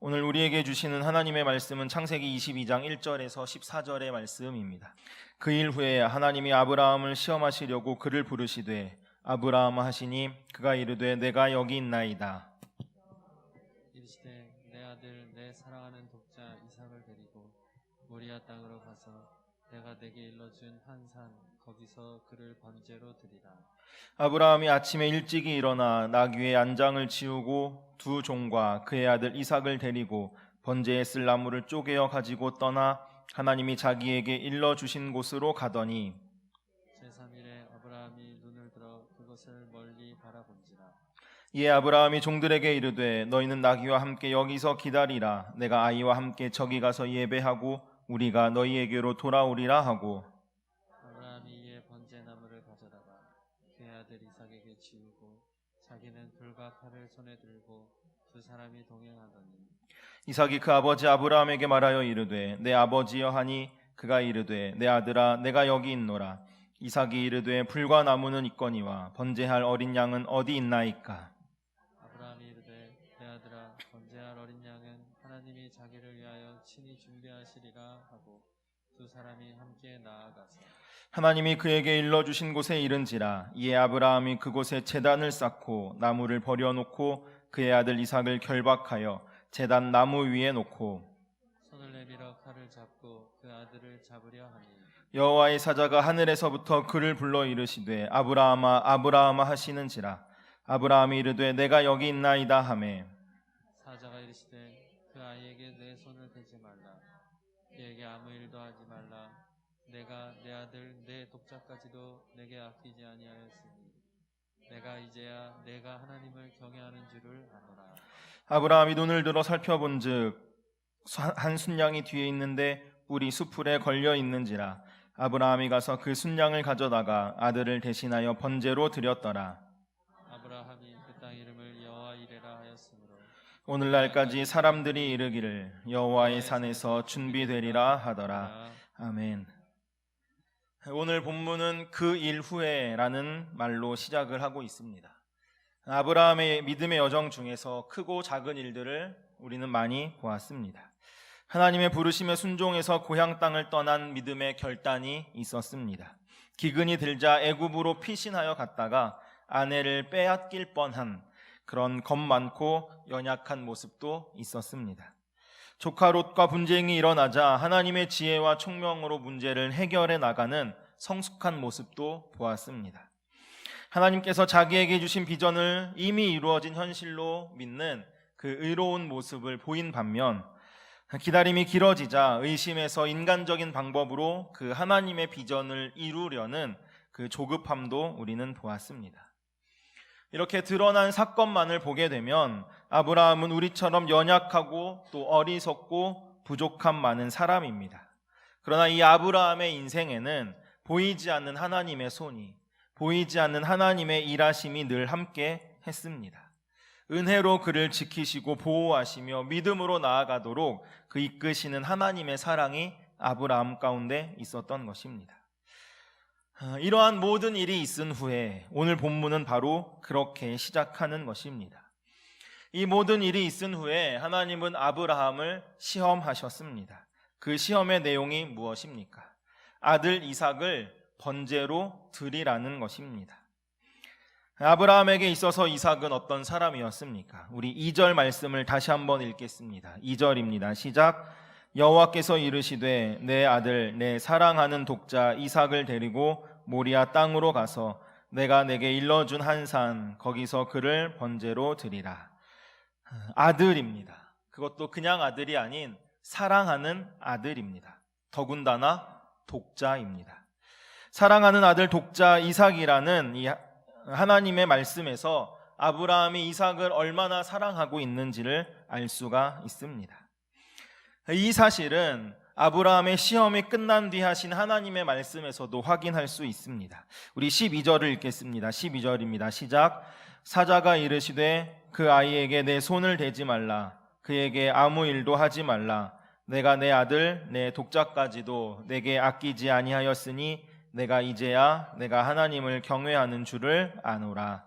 오늘 우리에게 주시는 하나님의 말씀은 창세기 22장 1절에서 14절의 말씀입니다. 그 일 후에 하나님이 아브라함을 시험하시려고 그를 부르시되 아브라함 하시니 그가 이르되 내가 여기 있나이다. 이르시되 내 아들 내 사랑하는 독자 이삭을 데리고 모리아 땅으로 가서 내가 내게 일러준 한 산 거기서 그를 번제로 드리라. 아브라함이 아침에 일찍이 일어나 나귀의 안장을 치우고 두 종과 그의 아들 이삭을 데리고 번제에 쓸 나무를 쪼개어 가지고 떠나 하나님이 자기에게 일러주신 곳으로 가더니 제3일에 아브라함이 눈을 들어 그것을 멀리 바라본지라. 이에 아브라함이 종들에게 이르되 너희는 나귀와 함께 여기서 기다리라. 내가 아이와 함께 저기 가서 예배하고 우리가 너희에게로 돌아오리라 하고 아브라함이 이에 번제나무를 가져다가 그의 아들 이삭에게 지우고 자기는 불과 칼을 손에 들고 두 사람이 동행하더니 이삭이 그 아버지 아브라함에게 말하여 이르되 내 아버지여 하니 그가 이르되 내 아들아 내가 여기 있노라. 이삭이 이르되 불과 나무는 있거니와 번제할 어린 양은 어디 있나이까. 아브라함이 이르되 내 아들아 번제할 어린 양은 하나님이 자기를 위하여 친히 준비하시리라 하고 두 사람이 함께 나아가서 하나님이 그에게 일러주신 곳에 이른지라. 이에 아브라함이 그곳에 제단을 쌓고 나무를 버려놓고 그의 아들 이삭을 결박하여 제단 나무 위에 놓고 손을 내밀어 칼을 잡고 그 아들을 잡으려 하니 여호와의 사자가 하늘에서부터 그를 불러 이르시되 아브라함아 아브라함아 하시는지라. 아브라함이 이르되 내가 여기 있나이다 하매 사자가 이르시되 그 아이에게 내 손을 대지 말라. 그에게 아무 일도 하지 말라. 내가 내 아들 내 독자까지도 내게 아끼지 아니하였으니 내가 이제야 내가 하나님을 경외하는 줄을 아노라. 아브라함이 눈을 들어 살펴본즉 한 순양이 뒤에 있는데 뿔이 수풀에 걸려 있는지라. 아브라함이 가서 그 순양을 가져다가 아들을 대신하여 번제로 드렸더라. 아브라함이 그 땅 이름을 여호와 이레라 하였으므로 오늘날까지 사람들이 이르기를 여호와의 산에서 준비되리라 하더라. 아멘. 오늘 본문은 그 일 후에라는 말로 시작을 하고 있습니다. 아브라함의 믿음의 여정 중에서 크고 작은 일들을 우리는 많이 보았습니다. 하나님의 부르심에 순종해서 고향 땅을 떠난 믿음의 결단이 있었습니다. 기근이 들자 애굽으로 피신하여 갔다가 아내를 빼앗길 뻔한 그런 겁 많고 연약한 모습도 있었습니다. 조카 롯과 분쟁이 일어나자 하나님의 지혜와 총명으로 문제를 해결해 나가는 성숙한 모습도 보았습니다. 하나님께서 자기에게 주신 비전을 이미 이루어진 현실로 믿는 그 의로운 모습을 보인 반면 기다림이 길어지자 의심해서 인간적인 방법으로 그 하나님의 비전을 이루려는 그 조급함도 우리는 보았습니다. 이렇게 드러난 사건만을 보게 되면 아브라함은 우리처럼 연약하고 또 어리석고 부족함 많은 사람입니다. 그러나 이 아브라함의 인생에는 보이지 않는 하나님의 손이, 보이지 않는 하나님의 일하심이 늘 함께 했습니다. 은혜로 그를 지키시고 보호하시며 믿음으로 나아가도록 그 이끄시는 하나님의 사랑이 아브라함 가운데 있었던 것입니다. 이러한 모든 일이 있은 후에 오늘 본문은 바로 그렇게 시작하는 것입니다. 이 모든 일이 있은 후에 하나님은 아브라함을 시험하셨습니다. 그 시험의 내용이 무엇입니까? 아들 이삭을 번제로 드리라는 것입니다. 아브라함에게 있어서 이삭은 어떤 사람이었습니까? 우리 2절 말씀을 다시 한번 읽겠습니다. 2절입니다. 시작. 여호와께서 이르시되 내 아들 내 사랑하는 독자 이삭을 데리고 모리아 땅으로 가서 내가 내게 일러준 한 산 거기서 그를 번제로 드리라. 아들입니다. 그것도 그냥 아들이 아닌 사랑하는 아들입니다. 더군다나 독자입니다. 사랑하는 아들 독자 이삭이라는 이 하나님의 말씀에서 아브라함이 이삭을 얼마나 사랑하고 있는지를 알 수가 있습니다. 이 사실은 아브라함의 시험이 끝난 뒤 하신 하나님의 말씀에서도 확인할 수 있습니다. 우리 12절을 읽겠습니다. 12절입니다. 시작. 사자가 이르시되 그 아이에게 내 손을 대지 말라. 그에게 아무 일도 하지 말라. 내가 내 아들 내 독자까지도 내게 아끼지 아니하였으니 내가 이제야 내가 하나님을 경외하는 줄을 아노라.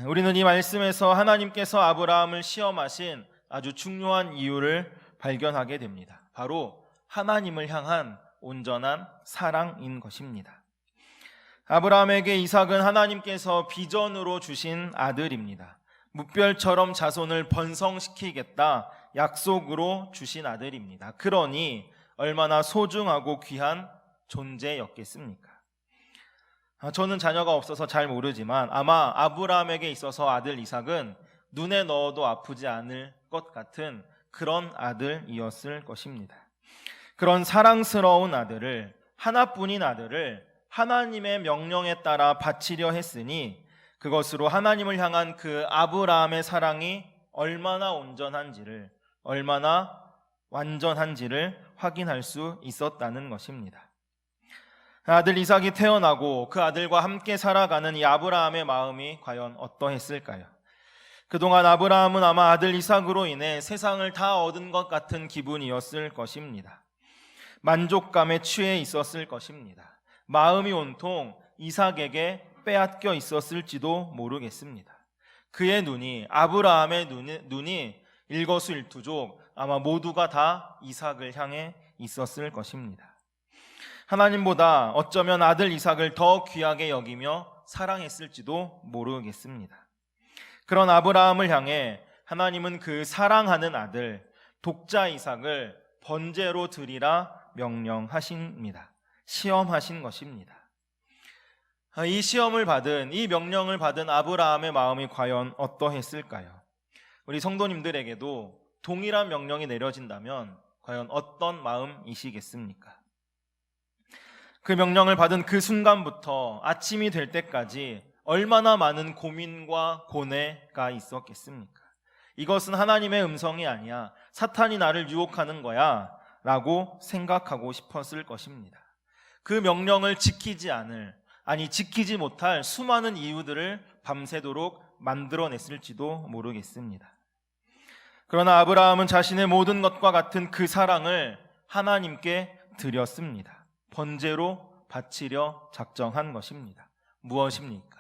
우리는 이 말씀에서 하나님께서 아브라함을 시험하신 아주 중요한 이유를 발견하게 됩니다. 바로 하나님을 향한 온전한 사랑인 것입니다. 아브라함에게 이삭은 하나님께서 비전으로 주신 아들입니다. 무별처럼 자손을 번성시키겠다 약속으로 주신 아들입니다. 그러니 얼마나 소중하고 귀한 존재였겠습니까? 저는 자녀가 없어서 잘 모르지만 아마 아브라함에게 있어서 아들 이삭은 눈에 넣어도 아프지 않을 것 같은 그런 아들이었을 것입니다. 그런 사랑스러운 아들을, 하나뿐인 아들을 하나님의 명령에 따라 바치려 했으니 그것으로 하나님을 향한 그 아브라함의 사랑이 얼마나 온전한지를, 얼마나 완전한지를 확인할 수 있었다는 것입니다. 아들 이삭이 태어나고 그 아들과 함께 살아가는 이 아브라함의 마음이 과연 어떠했을까요? 그동안 아브라함은 아마 아들 이삭으로 인해 세상을 다 얻은 것 같은 기분이었을 것입니다. 만족감에 취해 있었을 것입니다. 마음이 온통 이삭에게 빼앗겨 있었을지도 모르겠습니다. 그의 눈이, 아브라함의 눈이 일거수일투족 아마 모두가 다 이삭을 향해 있었을 것입니다. 하나님보다 어쩌면 아들 이삭을 더 귀하게 여기며 사랑했을지도 모르겠습니다. 그런 아브라함을 향해 하나님은 그 사랑하는 아들, 독자 이삭을 번제로 드리라 명령하십니다. 시험하신 것입니다. 이 시험을 받은, 이 명령을 받은 아브라함의 마음이 과연 어떠했을까요? 우리 성도님들에게도 동일한 명령이 내려진다면 과연 어떤 마음이시겠습니까? 그 명령을 받은 그 순간부터 아침이 될 때까지 얼마나 많은 고민과 고뇌가 있었겠습니까? 이것은 하나님의 음성이 아니야, 사탄이 나를 유혹하는 거야 라고 생각하고 싶었을 것입니다. 그 명령을 지키지 못할 수많은 이유들을 밤새도록 만들어냈을지도 모르겠습니다. 그러나 아브라함은 자신의 모든 것과 같은 그 사랑을 하나님께 드렸습니다. 번제로 바치려 작정한 것입니다. 무엇입니까?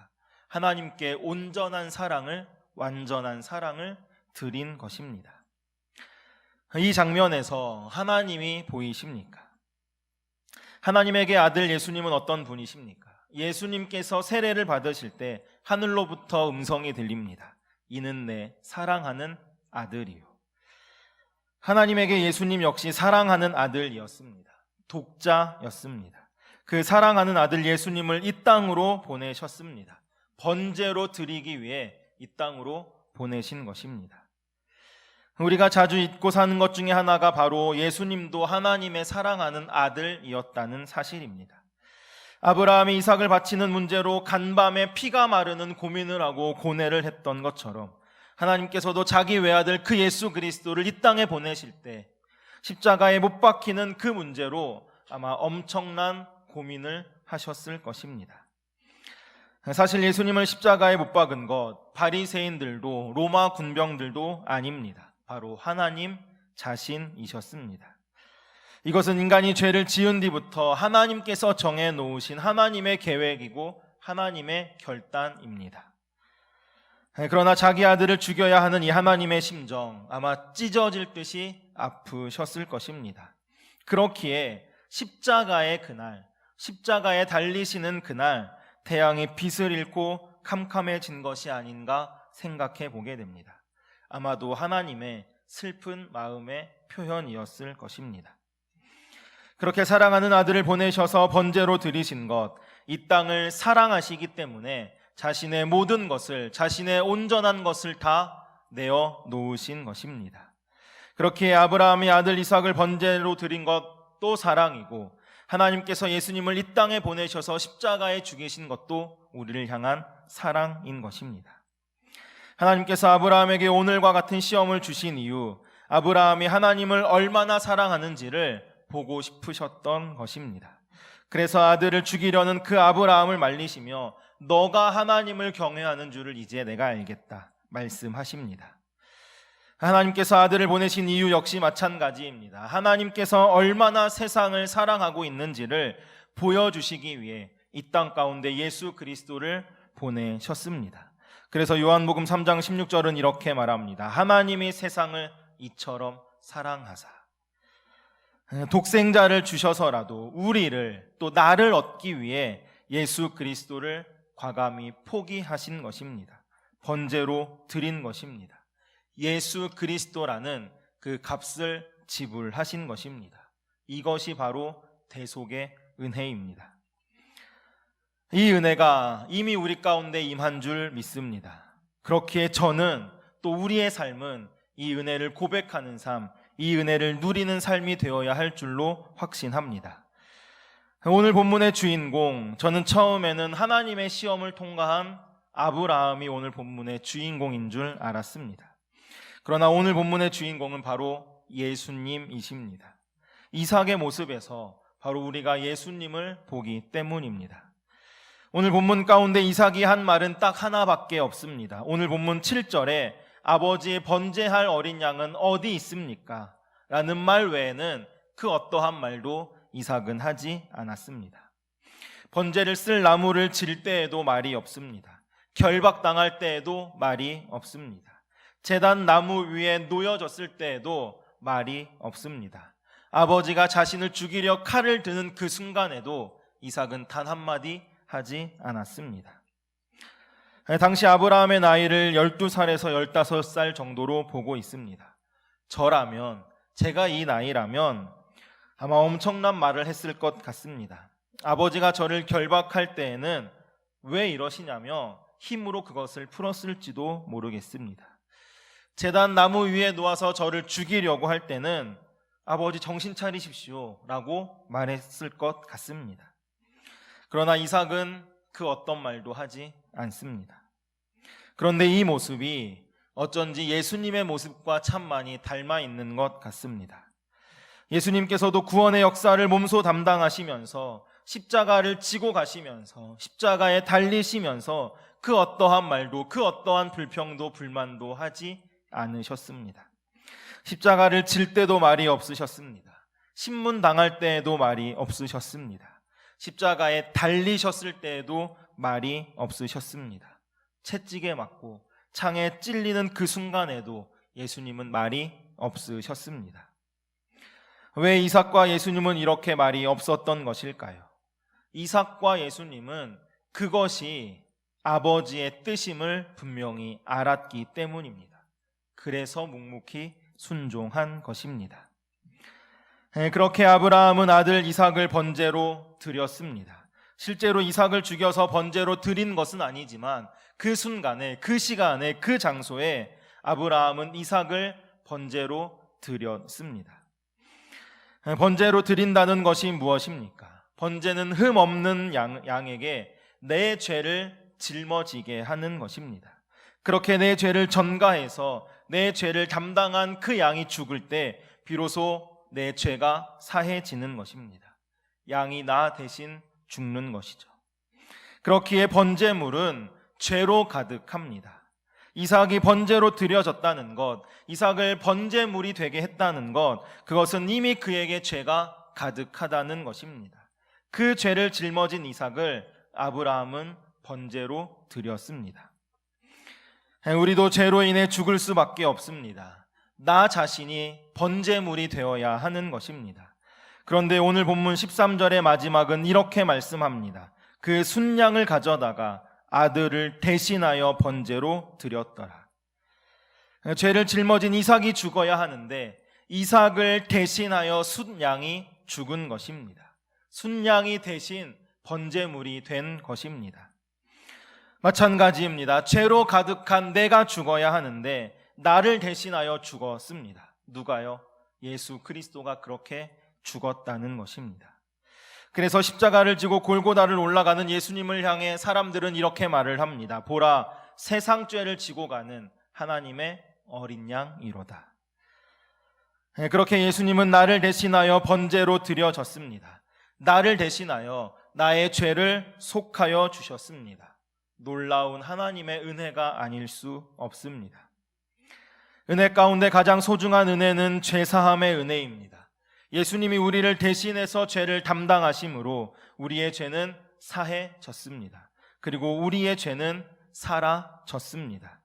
하나님께 온전한 사랑을, 완전한 사랑을 드린 것입니다. 이 장면에서 하나님이 보이십니까? 하나님에게 아들 예수님은 어떤 분이십니까? 예수님께서 세례를 받으실 때 하늘로부터 음성이 들립니다. 이는 내 사랑하는 아들이요. 하나님에게 예수님 역시 사랑하는 아들이었습니다. 독자였습니다. 그 사랑하는 아들 예수님을 이 땅으로 보내셨습니다. 번제로 드리기 위해 이 땅으로 보내신 것입니다. 우리가 자주 잊고 사는 것 중에 하나가 바로 예수님도 하나님의 사랑하는 아들이었다는 사실입니다. 아브라함이 이삭을 바치는 문제로 간밤에 피가 마르는 고민을 하고 고뇌를 했던 것처럼 하나님께서도 자기 외아들 그 예수 그리스도를 이 땅에 보내실 때 십자가에 못 박히는 그 문제로 아마 엄청난 고민을 하셨을 것입니다. 사실 예수님을 십자가에 못 박은 것 바리새인들도 로마 군병들도 아닙니다. 바로 하나님 자신이셨습니다. 이것은 인간이 죄를 지은 뒤부터 하나님께서 정해놓으신 하나님의 계획이고 하나님의 결단입니다. 그러나 자기 아들을 죽여야 하는 이 하나님의 심정 아마 찢어질 듯이 아프셨을 것입니다. 그렇기에 십자가의 그날, 십자가에 달리시는 그날 태양이 빛을 잃고 캄캄해진 것이 아닌가 생각해 보게 됩니다. 아마도 하나님의 슬픈 마음의 표현이었을 것입니다. 그렇게 사랑하는 아들을 보내셔서 번제로 드리신 것, 이 땅을 사랑하시기 때문에 자신의 모든 것을, 자신의 온전한 것을 다 내어 놓으신 것입니다. 그렇게 아브라함이 아들 이삭을 번제로 드린 것도 사랑이고 하나님께서 예수님을 이 땅에 보내셔서 십자가에 죽이신 것도 우리를 향한 사랑인 것입니다. 하나님께서 아브라함에게 오늘과 같은 시험을 주신 이유, 아브라함이 하나님을 얼마나 사랑하는지를 보고 싶으셨던 것입니다. 그래서 아들을 죽이려는 그 아브라함을 말리시며 너가 하나님을 경외하는 줄을 이제 내가 알겠다 말씀하십니다. 하나님께서 아들을 보내신 이유 역시 마찬가지입니다. 하나님께서 얼마나 세상을 사랑하고 있는지를 보여주시기 위해 이 땅 가운데 예수 그리스도를 보내셨습니다. 그래서 요한복음 3장 16절은 이렇게 말합니다. 하나님이 세상을 이처럼 사랑하사. 독생자를 주셔서라도 우리를 또 나를 얻기 위해 예수 그리스도를 과감히 포기하신 것입니다. 번제로 드린 것입니다. 예수 그리스도라는 그 값을 지불하신 것입니다. 이것이 바로 대속의 은혜입니다. 이 은혜가 이미 우리 가운데 임한 줄 믿습니다. 그렇기에 저는 또 우리의 삶은 이 은혜를 고백하는 삶, 이 은혜를 누리는 삶이 되어야 할 줄로 확신합니다. 오늘 본문의 주인공, 저는 처음에는 하나님의 시험을 통과한 아브라함이 오늘 본문의 주인공인 줄 알았습니다. 그러나 오늘 본문의 주인공은 바로 예수님이십니다. 이삭의 모습에서 바로 우리가 예수님을 보기 때문입니다. 오늘 본문 가운데 이삭이 한 말은 딱 하나밖에 없습니다. 오늘 본문 7절에 아버지의 번제할 어린 양은 어디 있습니까? 라는 말 외에는 그 어떠한 말도 이삭은 하지 않았습니다. 번제를 쓸 나무를 질 때에도 말이 없습니다. 결박당할 때에도 말이 없습니다. 제단 나무 위에 놓여졌을 때에도 말이 없습니다. 아버지가 자신을 죽이려 칼을 드는 그 순간에도 이삭은 단 한마디 하지 않았습니다. 당시 아브라함의 나이를 12살에서 15살 정도로 보고 있습니다. 저라면, 제가 이 나이라면 아마 엄청난 말을 했을 것 같습니다. 아버지가 저를 결박할 때에는 왜 이러시냐며 힘으로 그것을 풀었을지도 모르겠습니다. 제단 나무 위에 놓아서 저를 죽이려고 할 때는 아버지 정신 차리십시오 라고 말했을 것 같습니다. 그러나 이삭은 그 어떤 말도 하지 않습니다. 그런데 이 모습이 어쩐지 예수님의 모습과 참 많이 닮아 있는 것 같습니다. 예수님께서도 구원의 역사를 몸소 담당하시면서 십자가를 지고 가시면서 십자가에 달리시면서 그 어떠한 말도 그 어떠한 불평도 불만도 하지 않으셨습니다. 십자가를 질 때도 말이 없으셨습니다. 신문 당할 때에도 말이 없으셨습니다. 십자가에 달리셨을 때에도 말이 없으셨습니다. 채찍에 맞고 창에 찔리는 그 순간에도 예수님은 말이 없으셨습니다. 왜 이삭과 예수님은 이렇게 말이 없었던 것일까요? 이삭과 예수님은 그것이 아버지의 뜻임을 분명히 알았기 때문입니다. 그래서 묵묵히 순종한 것입니다. 그렇게 아브라함은 아들 이삭을 번제로 드렸습니다. 실제로 이삭을 죽여서 번제로 드린 것은 아니지만 그 순간에, 그 시간에, 그 장소에 아브라함은 이삭을 번제로 드렸습니다. 번제로 드린다는 것이 무엇입니까? 번제는 흠 없는 양에게 내 죄를 짊어지게 하는 것입니다. 그렇게 내 죄를 전가해서 내 죄를 담당한 그 양이 죽을 때 비로소 내 죄가 사해지는 것입니다. 양이 나 대신 죽는 것이죠. 그렇기에 번제물은 죄로 가득합니다. 이삭이 번제로 드려졌다는 것, 이삭을 번제물이 되게 했다는 것, 그것은 이미 그에게 죄가 가득하다는 것입니다. 그 죄를 짊어진 이삭을 아브라함은 번제로 드렸습니다. 우리도 죄로 인해 죽을 수밖에 없습니다. 나 자신이 번제물이 되어야 하는 것입니다. 그런데 오늘 본문 13절의 마지막은 이렇게 말씀합니다. 그 순양을 가져다가 아들을 대신하여 번제로 드렸더라. 죄를 짊어진 이삭이 죽어야 하는데 이삭을 대신하여 순양이 죽은 것입니다. 순양이 대신 번제물이 된 것입니다. 마찬가지입니다. 죄로 가득한 내가 죽어야 하는데 나를 대신하여 죽었습니다. 누가요? 예수 그리스도가 그렇게 죽었다는 것입니다. 그래서 십자가를 지고 골고다를 올라가는 예수님을 향해 사람들은 이렇게 말을 합니다. 보라, 세상 죄를 지고 가는 하나님의 어린 양이로다. 그렇게 예수님은 나를 대신하여 번제로 드려졌습니다. 나를 대신하여 나의 죄를 속하여 주셨습니다. 놀라운 하나님의 은혜가 아닐 수 없습니다. 은혜 가운데 가장 소중한 은혜는 죄사함의 은혜입니다. 예수님이 우리를 대신해서 죄를 담당하심으로 우리의 죄는 사해졌습니다. 그리고 우리의 죄는 사라졌습니다.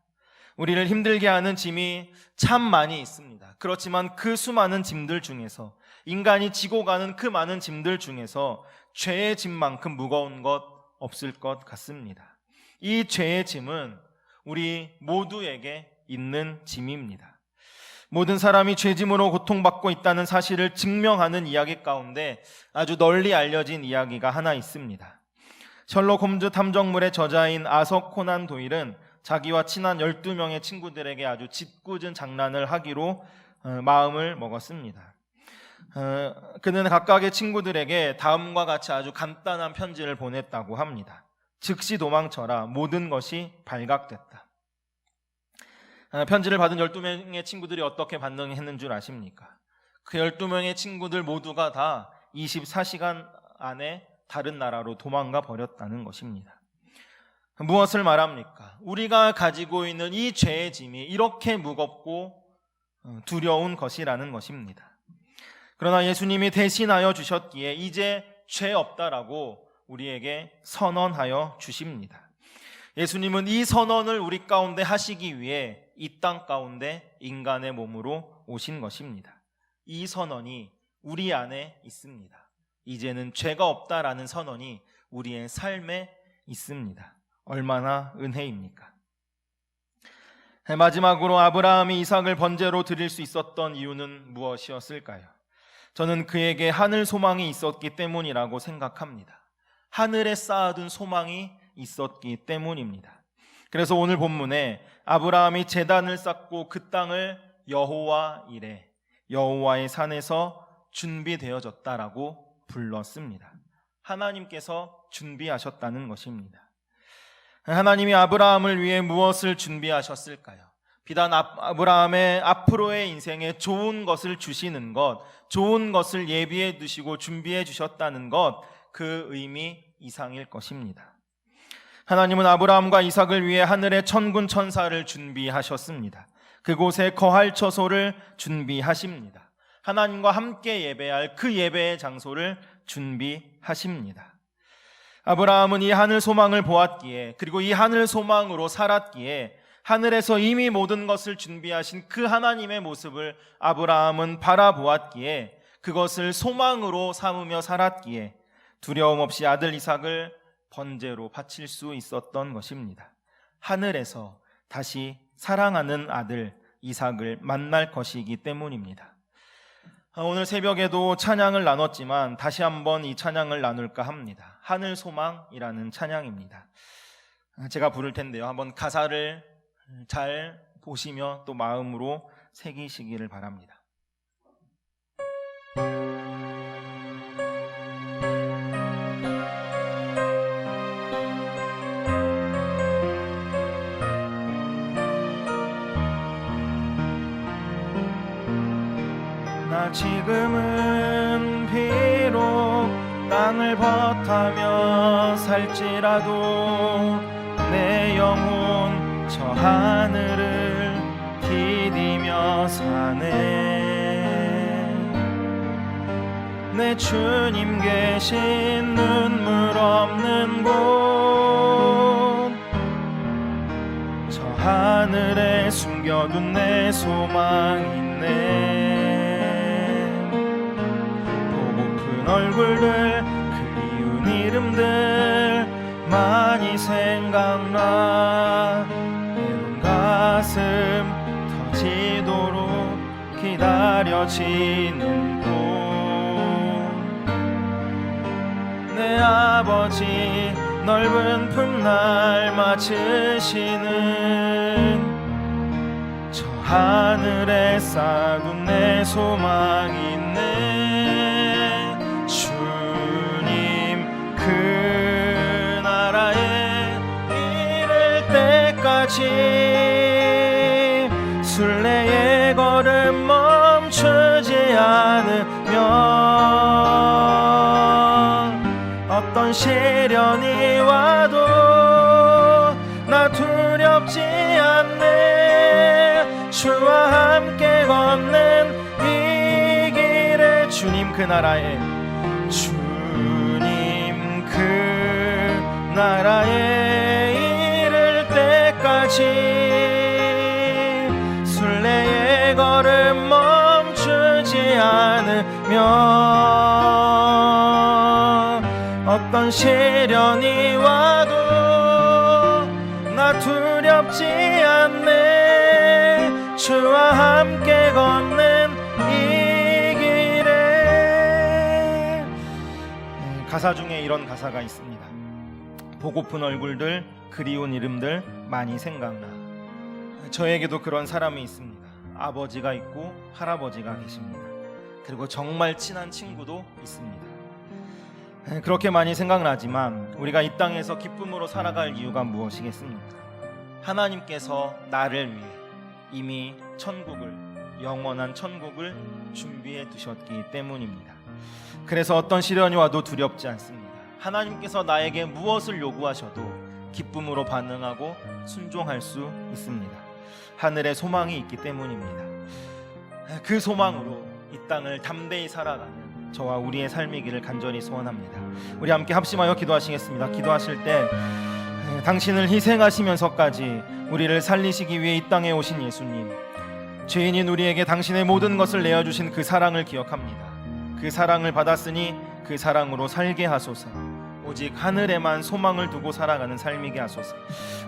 우리를 힘들게 하는 짐이 참 많이 있습니다. 그렇지만 그 수많은 짐들 중에서, 인간이 지고 가는 그 많은 짐들 중에서 죄의 짐만큼 무거운 것 없을 것 같습니다. 이 죄의 짐은 우리 모두에게 있는 짐입니다. 모든 사람이 죄짐으로 고통받고 있다는 사실을 증명하는 이야기 가운데 아주 널리 알려진 이야기가 하나 있습니다. 셜록 홈즈 탐정물의 저자인 아서 코난 도일은 자기와 친한 12명의 친구들에게 아주 짓궂은 장난을 하기로 마음을 먹었습니다. 그는 각각의 친구들에게 다음과 같이 아주 간단한 편지를 보냈다고 합니다. 즉시 도망쳐라. 모든 것이 발각됐다. 편지를 받은 12명의 친구들이 어떻게 반응했는 줄 아십니까? 그 12명의 친구들 모두가 다 24시간 안에 다른 나라로 도망가 버렸다는 것입니다. 무엇을 말합니까? 우리가 가지고 있는 이 죄의 짐이 이렇게 무겁고 두려운 것이라는 것입니다. 그러나 예수님이 대신하여 주셨기에 이제 죄 없다라고 우리에게 선언하여 주십니다. 예수님은 이 선언을 우리 가운데 하시기 위해 이 땅 가운데 인간의 몸으로 오신 것입니다. 이 선언이 우리 안에 있습니다. 이제는 죄가 없다라는 선언이 우리의 삶에 있습니다. 얼마나 은혜입니까? 마지막으로 아브라함이 이삭을 번제로 드릴 수 있었던 이유는 무엇이었을까요? 저는 그에게 하늘 소망이 있었기 때문이라고 생각합니다. 하늘에 쌓아둔 소망이 있었기 때문입니다. 그래서 오늘 본문에 아브라함이 제단을 쌓고 그 땅을 여호와 이레, 여호와의 산에서 준비되어졌다라고 불렀습니다. 하나님께서 준비하셨다는 것입니다. 하나님이 아브라함을 위해 무엇을 준비하셨을까요? 비단 아브라함의 앞으로의 인생에 좋은 것을 주시는 것, 좋은 것을 예비해 두시고 준비해 주셨다는 것, 그 의미 이상일 것입니다. 하나님은 아브라함과 이삭을 위해 하늘의 천군 천사를 준비하셨습니다. 그곳에 거할 처소를 준비하십니다. 하나님과 함께 예배할 그 예배의 장소를 준비하십니다. 아브라함은 이 하늘 소망을 보았기에, 그리고 이 하늘 소망으로 살았기에 하늘에서 이미 모든 것을 준비하신 그 하나님의 모습을 아브라함은 바라보았기에, 그것을 소망으로 삼으며 살았기에 두려움 없이 아들 이삭을 번제로 바칠 수 있었던 것입니다. 하늘에서 다시 사랑하는 아들 이삭을 만날 것이기 때문입니다. 오늘 새벽에도 찬양을 나눴지만 다시 한번 이 찬양을 나눌까 합니다. 하늘 소망이라는 찬양입니다. 제가 부를 텐데요. 한번 가사를 잘 보시며 또 마음으로 새기시기를 바랍니다. 나 지금은 비록 땅을 벗하며 살지라도 내 영혼 저 하늘을 디디며 사네. 내 주님 계신 눈물 없는 곳, 저 하늘에 숨겨둔 내 소망 있네. 얼굴들 그리운 이름들 많이 생각나. 내 가슴 터지도록 기다려지는 곳, 내 아버지 넓은 품날 맞으시는 저 하늘에 쌓아둔 내 소망 있네. 그 나라에 이를 때까지 순례의 걸음 멈추지 않으면 어떤 시련이 와도 나 두렵지 않네. 주와 함께 걷는 이 길에 주님 그 나라에 그 나라에 이를 때까지 받으며 어떤 시련이 와도 나 두렵지 않네. 주와 함께 걷는 이 길에. 가사 중에 이런 가사가 있습니다. 보고픈 얼굴들, 그리운 이름들 많이 생각나. 저에게도 그런 사람이 있습니다. 아버지가 있고 할아버지가 계십니다. 그리고 정말 친한 친구도 있습니다. 그렇게 많이 생각나지만 우리가 이 땅에서 기쁨으로 살아갈 이유가 무엇이겠습니까? 하나님께서 나를 위해 이미 천국을, 영원한 천국을 준비해 두셨기 때문입니다. 그래서 어떤 시련이 와도 두렵지 않습니다. 하나님께서 나에게 무엇을 요구하셔도 기쁨으로 반응하고 순종할 수 있습니다. 하늘에 소망이 있기 때문입니다. 그 소망으로 이 땅을 담대히 살아가는 저와 우리의 삶이기를 간절히 소원합니다. 우리 함께 합심하여 기도하시겠습니다. 기도하실 때 당신을 희생하시면서까지 우리를 살리시기 위해 이 땅에 오신 예수님, 죄인인 우리에게 당신의 모든 것을 내어주신 그 사랑을 기억합니다. 그 사랑을 받았으니 그 사랑으로 살게 하소서. 오직 하늘에만 소망을 두고 살아가는 삶이게 하소서.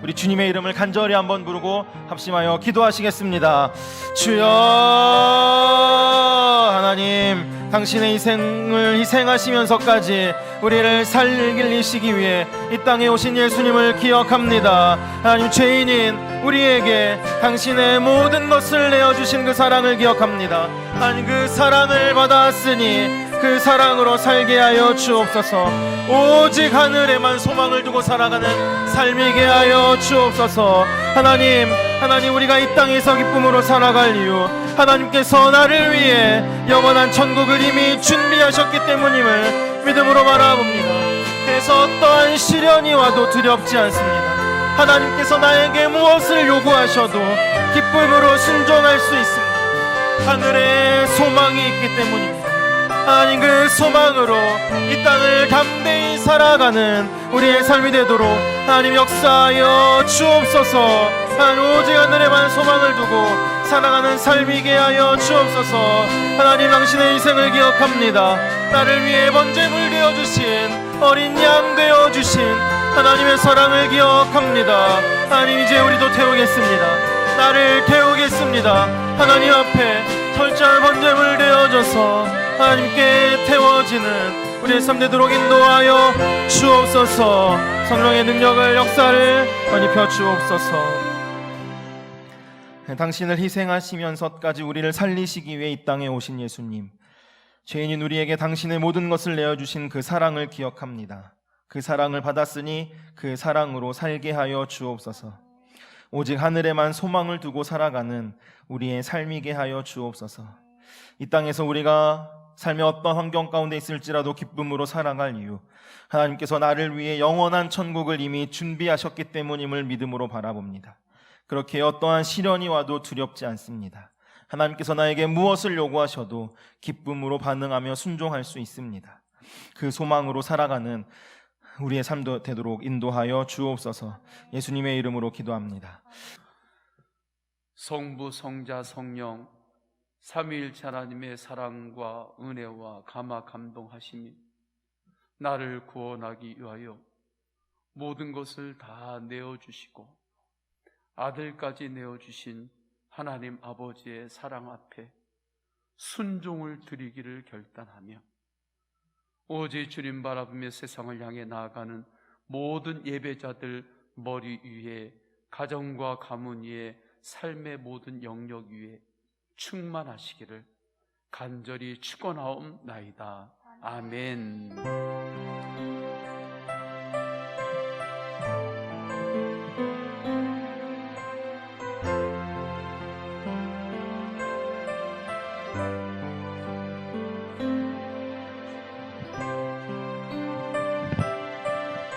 우리 주님의 이름을 간절히 한번 부르고 합심하여 기도하시겠습니다. 주여, 하나님, 당신의 희생을 희생하시면서까지 우리를 살리시기 위해 이 땅에 오신 예수님을 기억합니다. 하나님, 죄인인 우리에게 당신의 모든 것을 내어주신 그 사랑을 기억합니다. 하나님, 그 사랑을 받았으니 그 사랑으로 살게 하여 주옵소서. 오직 하늘에만 소망을 두고 살아가는 삶이게 하여 주옵소서. 하나님, 우리가 이 땅에서 기쁨으로 살아갈 이유, 하나님께서 나를 위해 영원한 천국을 이미 준비하셨기 때문임을 믿음으로 바라봅니다. 그래서 어떠한 시련이 와도 두렵지 않습니다. 하나님께서 나에게 무엇을 요구하셔도 기쁨으로 순종할 수 있습니다. 하늘에 소망이 있기 때문입니다. 하나님, 그 소망으로 이 땅을 담대히 살아가는 우리의 삶이 되도록 하나님 역사하여 주옵소서. 하나님, 오직 하늘에만 소망을 두고 살아가는 삶이게 하여 주옵소서. 하나님, 당신의 희생을 기억합니다. 나를 위해 번제물 되어주신, 어린 양 되어주신 하나님의 사랑을 기억합니다. 하나님, 이제 우리도 태우겠습니다. 나를 태우겠습니다. 하나님 앞에 철저한 번제물 되어져서 하나님께 태워지는 우리의 삶 되도록 인도하여 주옵소서. 성령의 능력을, 역사를 많이 펴 주옵소서. 당신을 희생하시면서까지 우리를 살리시기 위해 이 땅에 오신 예수님, 죄인인 우리에게 당신의 모든 것을 내어주신 그 사랑을 기억합니다. 그 사랑을 받았으니 그 사랑으로 살게 하여 주옵소서. 오직 하늘에만 소망을 두고 살아가는 우리의 삶이게 하여 주옵소서. 이 땅에서 우리가 삶의 어떤 환경 가운데 있을지라도 기쁨으로 살아갈 이유, 하나님께서 나를 위해 영원한 천국을 이미 준비하셨기 때문임을 믿음으로 바라봅니다. 그렇게 어떠한 시련이 와도 두렵지 않습니다. 하나님께서 나에게 무엇을 요구하셔도 기쁨으로 반응하며 순종할 수 있습니다. 그 소망으로 살아가는 우리의 삶도 되도록 인도하여 주옵소서. 예수님의 이름으로 기도합니다. 성부, 성자, 성령 삼위일체 하나님의 사랑과 은혜와 감화 감동하심이 나를 구원하기 위하여 모든 것을 다 내어주시고 아들까지 내어주신 하나님 아버지의 사랑 앞에 순종을 드리기를 결단하며 오직 주님 바라보며 세상을 향해 나아가는 모든 예배자들 머리 위에, 가정과 가문 위에, 삶의 모든 영역 위에 충만하시기를 간절히 축원하옵나이다. 아멘.